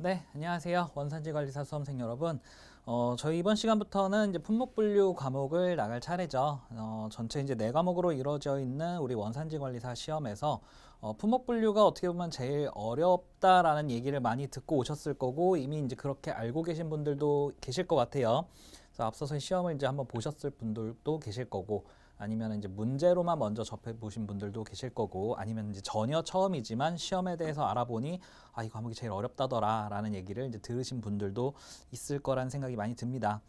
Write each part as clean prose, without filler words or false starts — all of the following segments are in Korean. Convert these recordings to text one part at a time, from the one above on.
네, 안녕하세요. 원산지관리사 수험생 여러분. 저희 이번 시간부터는 이제 품목분류 과목을 나갈 차례죠. 전체 이제 네 과목으로 이루어져 있는 우리 원산지관리사 시험에서 품목분류가 어떻게 보면 제일 어렵다라는 얘기를 많이 듣고 오셨을 거고 이미 이제 그렇게 알고 계신 분들도 계실 것 같아요. 그래서 앞서서 시험을 이제 한번 보셨을 분들도 계실 거고 아니면 이제 문제로만 먼저 접해 보신 분들도 계실 거고 아니면 이제 전혀 처음이지만 시험에 대해서 알아보니 이 과목이 제일 어렵다더라 라는 얘기를 이제 들으신 분들도 있을 거란 생각이 많이 듭니다.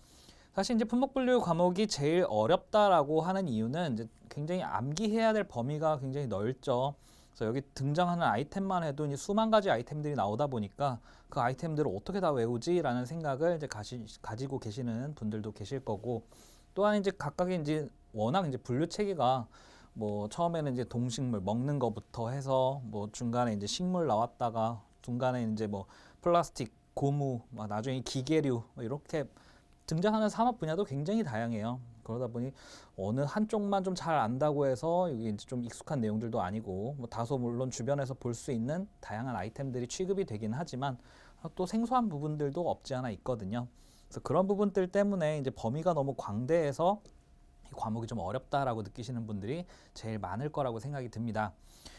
사실 이제 품목분류 과목이 제일 어렵다라고 하는 이유는 이제 굉장히 암기해야 될 범위가 굉장히 넓죠. 그래서 여기 등장하는 아이템만 해도 이제 수만 가지 아이템들이 나오다 보니까 그 아이템들을 어떻게 다 외우지라는 생각을 이제 가지고 계시는 분들도 계실 거고 또한 이제 각각의 이제 워낙 이제 분류 체계가 뭐 처음에는 이제 동식물 먹는 거부터 해서 뭐 중간에 이제 식물 나왔다가 중간에 이제 뭐 플라스틱, 고무, 막 나중에 기계류 이렇게 등장하는 산업 분야도 굉장히 다양해요. 그러다 보니 어느 한쪽만 좀 잘 안다고 해서 이게 이제 좀 익숙한 내용들도 아니고 뭐 다소 물론 주변에서 볼 수 있는 다양한 아이템들이 취급이 되긴 하지만 또 생소한 부분들도 없지 않아 있거든요. 그래서 그런 부분들 때문에 이제 범위가 너무 광대해서 이 과목이 좀 어렵다라고 느끼시는 분들이 제일 많을 거라고 생각이 듭니다.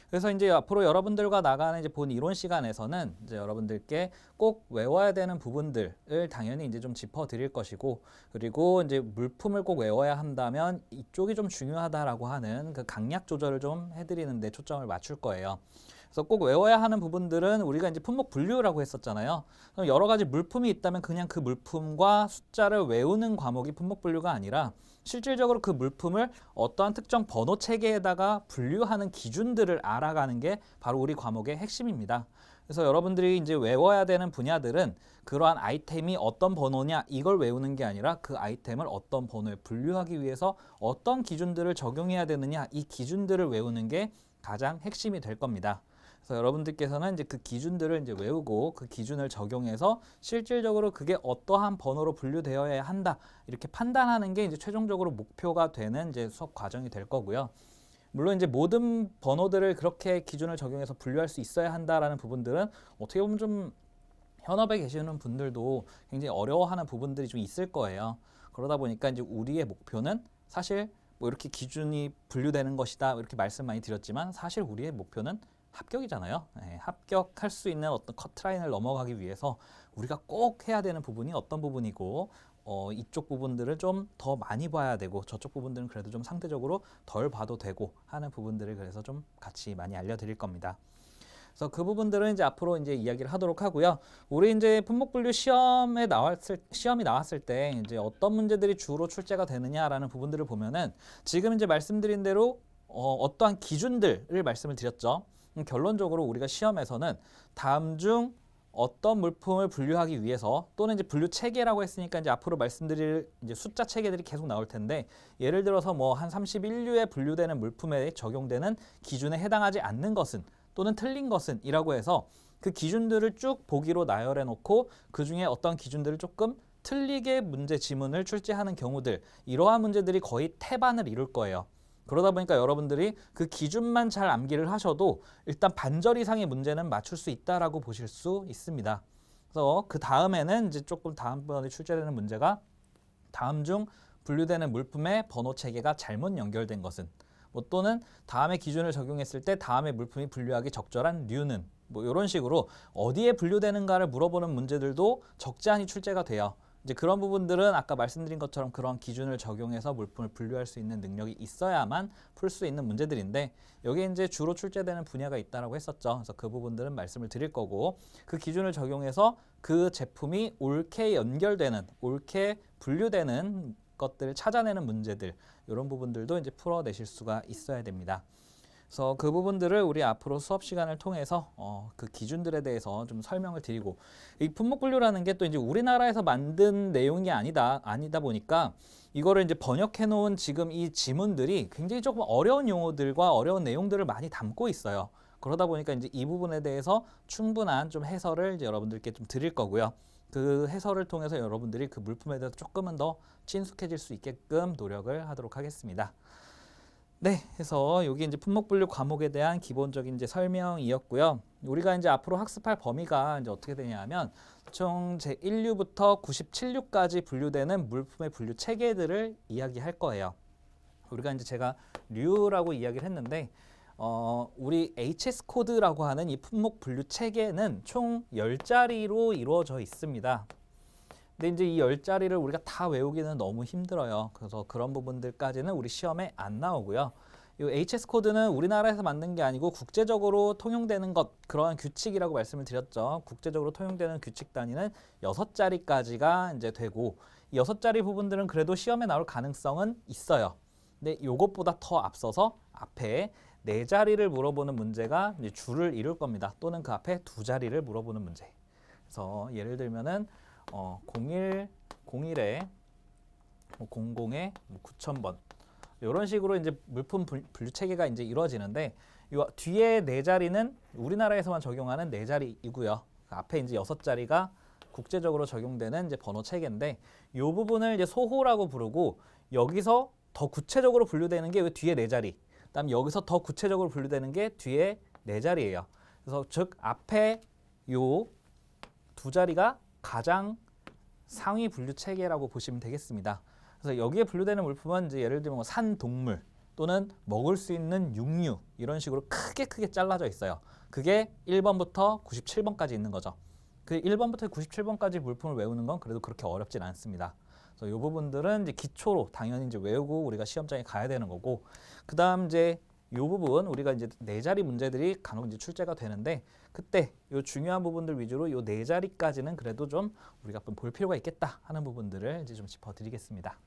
그래서 이제 앞으로 여러분들과 나가는 이제 본 이론 시간에서는 이제 여러분들께 꼭 외워야 되는 부분들을 당연히 이제 좀 짚어 드릴 것이고 그리고 이제 물품을 꼭 외워야 한다면 이쪽이 좀 중요하다라고 하는 그 강약 조절을 좀 해드리는 데 초점을 맞출 거예요. 그래서 꼭 외워야 하는 부분들은 우리가 이제 품목 분류라고 했었잖아요. 그럼 여러 가지 물품이 있다면 그냥 그 물품과 숫자를 외우는 과목이 품목 분류가 아니라 실질적으로 그 물품을 어떠한 특정 번호 체계에다가 분류하는 기준들을 알아가는 게 바로 우리 과목의 핵심입니다. 그래서 여러분들이 이제 외워야 되는 분야들은 그러한 아이템이 어떤 번호냐 이걸 외우는 게 아니라 그 아이템을 어떤 번호에 분류하기 위해서 어떤 기준들을 적용해야 되느냐 이 기준들을 외우는 게 가장 핵심이 될 겁니다. 그래서 여러분들께서는 이제 그 기준들을 이제 외우고 그 기준을 적용해서 실질적으로 그게 어떠한 번호로 분류되어야 한다 이렇게 판단하는 게 이제 최종적으로 목표가 되는 이제 수업 과정이 될 거고요. 물론 이제 모든 번호들을 그렇게 기준을 적용해서 분류할 수 있어야 한다라는 부분들은 어떻게 보면 좀 현업에 계시는 분들도 굉장히 어려워하는 부분들이 좀 있을 거예요. 그러다 보니까 이제 우리의 목표는 사실 뭐 이렇게 기준이 분류되는 것이다 이렇게 말씀 많이 드렸지만 사실 우리의 목표는 합격이잖아요. 네, 합격할 수 있는 어떤 커트라인을 넘어가기 위해서 우리가 꼭 해야 되는 부분이 어떤 부분이고 이쪽 부분들을 좀 더 많이 봐야 되고 저쪽 부분들은 그래도 좀 상대적으로 덜 봐도 되고 하는 부분들을 그래서 좀 같이 많이 알려드릴 겁니다. 그래서 그 부분들은 이제 앞으로 이제 이야기를 하도록 하고요. 우리 이제 품목분류 시험이 나왔을 때 이제 어떤 문제들이 주로 출제가 되느냐라는 부분들을 보면은 지금 이제 말씀드린 대로 어떠한 기준들을 말씀을 드렸죠. 결론적으로 우리가 시험에서는 다음 중 어떤 물품을 분류하기 위해서 또는 이제 분류 체계라고 했으니까 이제 앞으로 말씀드릴 이제 숫자 체계들이 계속 나올 텐데 예를 들어서 뭐 한 31류에 분류되는 물품에 적용되는 기준에 해당하지 않는 것은 또는 틀린 것은 이라고 해서 그 기준들을 쭉 보기로 나열해 놓고 그 중에 어떤 기준들을 조금 틀리게 문제 지문을 출제하는 경우들 이러한 문제들이 거의 태반을 이룰 거예요. 그러다 보니까 여러분들이 그 기준만 잘 암기를 하셔도 일단 반절 이상의 문제는 맞출 수 있다라고 보실 수 있습니다. 그래서 그 다음에는 이제 조금 다음번에 출제되는 문제가 다음 중 분류되는 물품의 번호 체계가 잘못 연결된 것은 뭐 또는 다음에 기준을 적용했을 때 다음에 물품이 분류하기 적절한 류는 뭐 이런 식으로 어디에 분류되는가를 물어보는 문제들도 적지 않이 출제가 돼요. 이제 그런 부분들은 아까 말씀드린 것처럼 그런 기준을 적용해서 물품을 분류할 수 있는 능력이 있어야만 풀 수 있는 문제들인데 여기에 이제 주로 출제되는 분야가 있다라고 했었죠. 그래서 그 부분들은 말씀을 드릴 거고 그 기준을 적용해서 그 제품이 옳게 연결되는, 옳게 분류되는 것들을 찾아내는 문제들 이런 부분들도 이제 풀어내실 수가 있어야 됩니다. 그래서 그 부분들을 우리 앞으로 수업 시간을 통해서 그 기준들에 대해서 좀 설명을 드리고 이 품목분류라는 게 또 이제 우리나라에서 만든 내용이 아니다 보니까 이거를 이제 번역해 놓은 지금 이 지문들이 굉장히 조금 어려운 용어들과 어려운 내용들을 많이 담고 있어요. 그러다 보니까 이제 이 부분에 대해서 충분한 좀 해설을 이제 여러분들께 좀 드릴 거고요. 그 해설을 통해서 여러분들이 그 물품에 대해서 조금은 더 친숙해질 수 있게끔 노력을 하도록 하겠습니다. 네, 해서 여기 이제 품목분류 과목에 대한 기본적인 이제 설명이었고요. 우리가 이제 앞으로 학습할 범위가 이제 어떻게 되냐면 총 제 1류부터 97류까지 분류되는 물품의 분류 체계들을 이야기할 거예요. 우리가 이제 제가 류라고 이야기를 했는데 우리 HS 코드라고 하는 이 품목 분류 체계는 총 10자리로 이루어져 있습니다. 근데 이제 이 10자리를 우리가 다 외우기는 너무 힘들어요. 그래서 그런 부분들까지는 우리 시험에 안 나오고요. 이 HS 코드는 우리나라에서 만든 게 아니고 국제적으로 통용되는 것, 그러한 규칙이라고 말씀을 드렸죠. 국제적으로 통용되는 규칙 단위는 6자리까지가 이제 되고, 이 6자리 부분들은 그래도 시험에 나올 가능성은 있어요. 근데 이것보다 더 앞서서 앞에 4자리를 물어보는 문제가 이제 줄을 이룰 겁니다. 또는 그 앞에 2자리를 물어보는 문제. 그래서 예를 들면은 01에 00에 9000번 이런 식으로 이제 물품 분류 체계가 이제 이루어지는데 이 뒤에 4자리는 우리나라에서만 적용하는 4자리이고요. 그 앞에 이제 6자리가 국제적으로 적용되는 이제 번호 체계인데 이 부분을 이제 소호라고 부르고 여기서 더 구체적으로 분류되는 게 뒤에 4자리. 그다음 여기서 더 구체적으로 분류되는 게 뒤에 4자리예요. 그래서 즉 앞에 요 2자리가 가장 상위 분류 체계라고 보시면 되겠습니다. 그래서 여기에 분류되는 물품은 이제 예를 들면 산동물 또는 먹을 수 있는 육류 이런 식으로 크게 잘라져 있어요. 그게 1번부터 97번까지 있는 거죠. 그 1번부터 97번까지 물품을 외우는 건 그래도 그렇게 어렵진 않습니다. 그래서 이 부분들은 이제 기초로 당연히 이제 외우고 우리가 시험장에 가야 되는 거고, 그다음 이제 이 부분 우리가 이제 4자리 문제들이 간혹 이제 출제가 되는데 그때 이 중요한 부분들 위주로 이 4자리까지는 그래도 좀 우리가 좀 볼 필요가 있겠다 하는 부분들을 이제 좀 짚어드리겠습니다.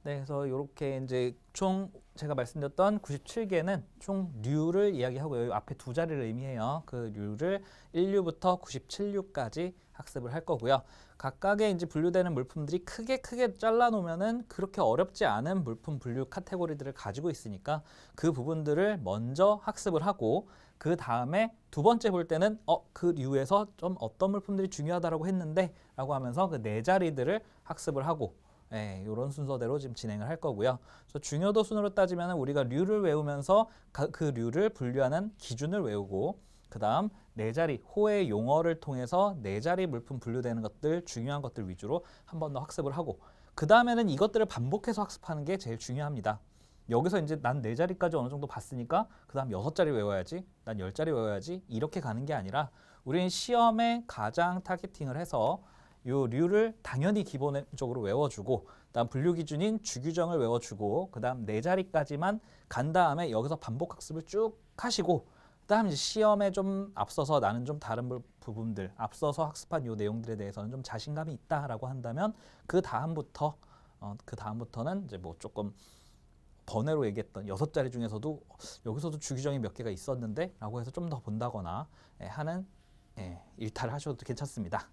네, 그래서 이렇게 이제 총 제가 말씀드렸던 97개는 총 류를 이야기하고요. 앞에 2자리를 의미해요. 그 류를 1류부터 97류까지 학습을 할 거고요. 각각의 이제 분류되는 물품들이 크게 잘라 놓으면은 그렇게 어렵지 않은 물품 분류 카테고리들을 가지고 있으니까 그 부분들을 먼저 학습을 하고 그 다음에 두 번째 볼 때는 그 류에서 좀 어떤 물품들이 중요하다라고 했는데 라고 하면서 그 4자리들을 학습을 하고 이런 순서대로 지금 진행을 할 거고요. 그래서 중요도 순으로 따지면 우리가 류를 외우면서 그 류를 분류하는 기준을 외우고 그 다음 4자리 호의 용어를 통해서 4자리 물품 분류되는 것들 중요한 것들 위주로 한 번 더 학습을 하고 그 다음에는 이것들을 반복해서 학습하는 게 제일 중요합니다. 여기서 이제 난 4자리까지 어느 정도 봤으니까 그 다음 6자리 외워야지, 난 10자리 외워야지 이렇게 가는 게 아니라 우리는 시험에 가장 타겟팅을 해서 요 류를 당연히 기본적으로 외워주고 그다음 분류 기준인 주규정을 외워주고 그다음 4자리까지만 간 다음에 여기서 반복 학습을 쭉 하시고 그다음 이제 시험에 좀 앞서서 나는 좀 다른 부분들 앞서서 학습한 요 내용들에 대해서는 좀 자신감이 있다라고 한다면 그 다음부터는 이제 뭐 조금 번외로 얘기했던 6자리 중에서도 여기서도 주규정이 몇 개가 있었는데 라고 해서 좀 더 본다거나 하는 일탈을 하셔도 괜찮습니다.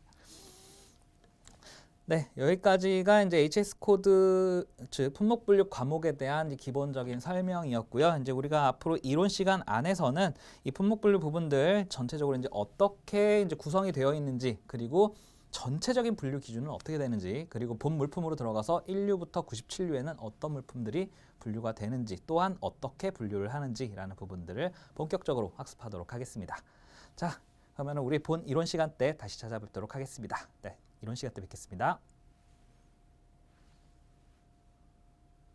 네, 여기까지가 이제 HS 코드 즉 품목 분류 과목에 대한 기본적인 설명이었고요. 이제 우리가 앞으로 이론 시간 안에서는 이 품목 분류 부분들 전체적으로 이제 어떻게 이제 구성이 되어 있는지 그리고 전체적인 분류 기준은 어떻게 되는지 그리고 본 물품으로 들어가서 1류부터 97류에는 어떤 물품들이 분류가 되는지 또한 어떻게 분류를 하는지라는 부분들을 본격적으로 학습하도록 하겠습니다. 자, 그러면 우리 본 이론 시간 때 다시 찾아뵙도록 하겠습니다. 네, 이론 시간 때 뵙겠습니다.